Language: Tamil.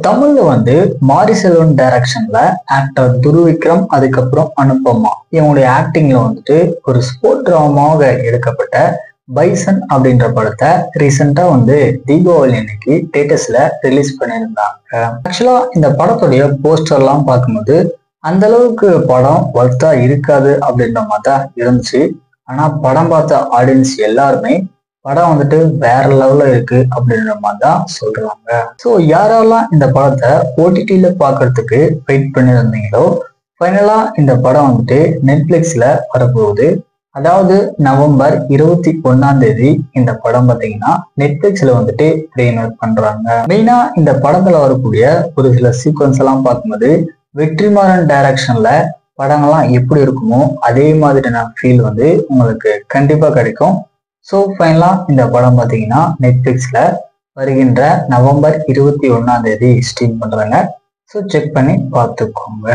தமிழ்ல வந்து மாரிசெல்வன் டைரக்ஷன்ல ஆக்டர் துருவிக்ரம் அதுக்கப்புறம் அனுபமா இவங்களுடைய ஆக்டிங்ல வந்துட்டு ஒரு ஸ்போர்ட் டிராமாவாக எடுக்கப்பட்ட பைசன் அப்படின்ற படத்தை ரீசெண்டா வந்து தீபாவளி அன்னைக்கு தியேட்டர்ஸ்ல ரிலீஸ் பண்ணியிருந்தாங்க. ஆக்சுவலா இந்த படத்துடைய போஸ்டர் எல்லாம் பார்க்கும்போது அந்த அளவுக்கு படம் ஒர்த்தா இருக்காது அப்படின்ற மாதிரி தான் இருந்துச்சு. ஆனா படம் பார்த்த ஆடியன்ஸ் எல்லாருமே படம் வந்துட்டு வேற லெவல்ல இருக்கு அப்படின்ற மாதிரி தான் சொல்றாங்க. ஸோ யாரெல்லாம் இந்த படத்தை ஓடிடியில பாக்குறதுக்கு வெயிட் பண்ணியிருந்தீங்களோ ஃபைனலா இந்த படம் வந்துட்டு நெட்ஃபிளிக்ஸ்ல வரப்போகுது. அதாவது நவம்பர் 21 இந்த படம் பார்த்தீங்கன்னா நெட்ஃபிளிக்ஸ்ல வந்துட்டு பிரீமியர் பண்றாங்க. மெயினா இந்த படத்துல வரக்கூடிய ஒரு சில சீக்வன்ஸ் எல்லாம் பார்க்கும்போது வெற்றிமாறன் டைரக்ஷன்ல படங்கள்லாம் எப்படி இருக்குமோ அதே மாதிரியான ஃபீல் வந்து உங்களுக்கு கண்டிப்பா கிடைக்கும். ஸோ ஃபைனலா இந்த படம் பார்த்தீங்கன்னா நெட்ஃபிளிக்ஸ்ல வருகின்ற நவம்பர் 21 ஸ்ட்ரீம் பண்றாங்க. ஸோ செக் பண்ணி பார்த்துக்கோங்க.